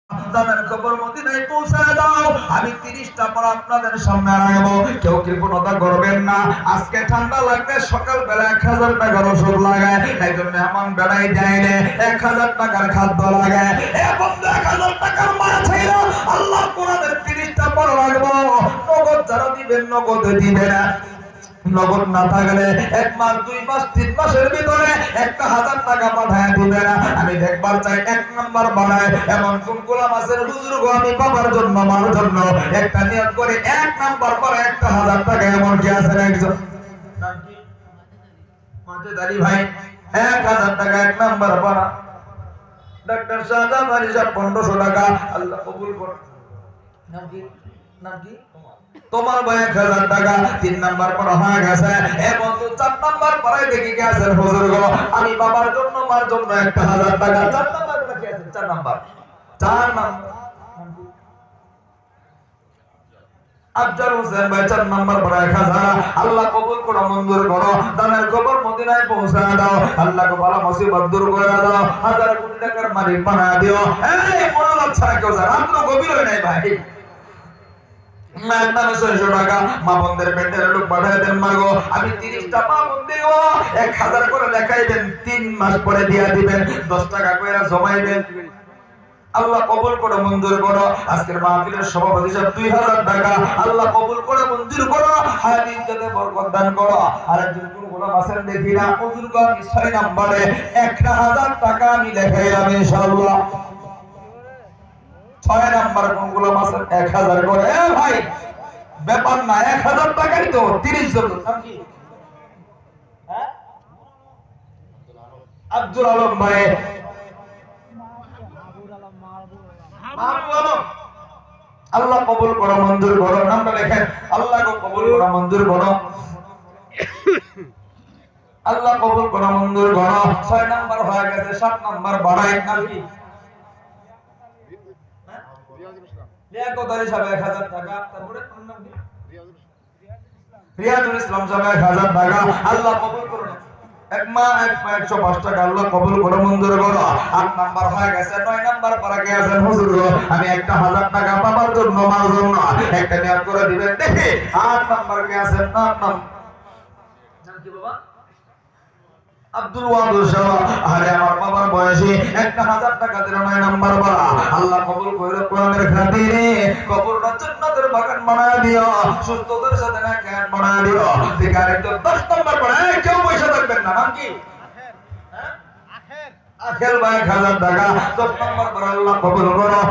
দাদার খবর মদিনায় পৌঁছে দাও। আমি 30টা পর আপনাদের সামনে রাখবো, কেউ কৃপণতা করবেন না। আজকে ঠান্ডা লাগলে সকালবেলা 1000 টাকার ওষুধ লাগায়, এই জন্য এমন বেড়াই যায় না 1000 টাকার খাদ্য লাগায়। এ বন্ধু 1000 টাকার মাছ ছিল আল্লাহ কোরআনের 30টা পর রাখবো। নগদ যারা দিবেন নগদে দিবে না, নগদ না থাকলে 1 মাস 2 মাস 3 মাসের ভিতরে 1000 টাকা পাঠায় দিবে না। আমি দেখবার চাই 1 নাম্বার বানায় এমন কোন গোলাম আছেন বুজুর্গ, আমি বাবার জন্য মার জন্য একটা নিয়ত করে 1 নাম্বার পরে 1000 টাকা এমন কি আছেন একজন? নাম কি? মাজেদ আলী ভাই 1000 টাকা 1 নাম্বার বানা। ডাক্তার শাহজাহান আলী সাহেব 1500 টাকা, আল্লাহ কবুল করুন। নাম কি? নাম কি? তোমার ভাই 1000 টাকা 3 নাম্বার পর হয়ে গেছে। এ বন্ধু 4 নাম্বার পরে দেখি কি আছেন হুজুর গো, আমি বাবার জন্য মার জন্য 1000 টাকা। 4 নাম্বার পরে কি আছেন? 4 নাম্বার 4 নাম্বার আফজাল হোসেন ভাই 4 নাম্বার পরে 1000। আল্লাহ কবুল করো, মঞ্জুর করো। দানের খবর মদিনায় পৌঁছে দাও। আল্লাহকে ভালো মুসিবত দূর করে দাও। 1000 কোটি টাকার মালিক বানায় দিও। এই মনে লজ্জা কেউ জান আমরা গভীর হই নাই ভাই। আমি 30টা মা বন্ধে 1000 করে লেখাইবেন, 3 মাস পরে দিয়া দিবেন, 10 টাকা করে জমাইবেন। আল্লাহ কবুল করে মঞ্জুর করো। আজকের মাহফিলের সভাপতি সাহেব 2000 টাকা, আল্লাহ কবুল করে মঞ্জুর করো। হায়াত ইজ্জতে বরকত দান করো। আর একজন কোন গোলাম আছেন দেখি না, হুজুর গো আমি 6 নম্বরে 1000 টাকা আমি লেখাইলাম ইনশাআল্লাহ। 6 নাম্বার কোন গোলাম আছেন 1000 করে। এ ভাই ব্যাপার না, 1000 টাকাই তো 30 জন। নাম কি? হ্যাঁ আব্দুল আলম ভাই, আল্লাহ কবুল করো, মঞ্জুর করো। নামটা লেখেন, আল্লাহ কবুল করো, মঞ্জুর করো। আল্লাহ কবুল করো, মঞ্জুর করো। 6 নাম্বার হয়ে গেছে, 7 নাম্বার বাড়াই। নাম কি? লিয়াকত আলী সাহেব 1000 টাকা। তারপরে নাম কি? রিয়াজুল ইসলাম সাহেব 1000 টাকা। আল্লাহ কবুল করুন। 105 টাকা, আল্লাহ কবুল করো, মঞ্জুর করো। 8 নাম্বার হয়ে গেছে। 9 নাম্বার পরে কে আছেন হুজুর গো, আমি 1000 টাকা বাবার জন্য মার জন্য একটা নিয়ত করে দিবেন দেখি। 8 নাম্বার কে আছেন? 8 নাম নাম কি বাবা? আব্দুল ওয়াদুদ সাহেব। আরে আমার বাবার বয়সে 1000 টাকা দিল। 9 নাম্বার বলা, আল্লাহ কবুল করে কোরআনের খাতিরে কবরটা জান্নাতের বাগান বানায় দিও, সুস্থতার সাথে না জ্ঞান বানায় দিও। ঠিক আর একটু 10 নাম্বার পড়ে কেউ পয়সা থাকবেন না। নাম কি? আখের ভাই 1000 টাকা। 10 নাম্বার পরে আল্লাহ কবুল করো।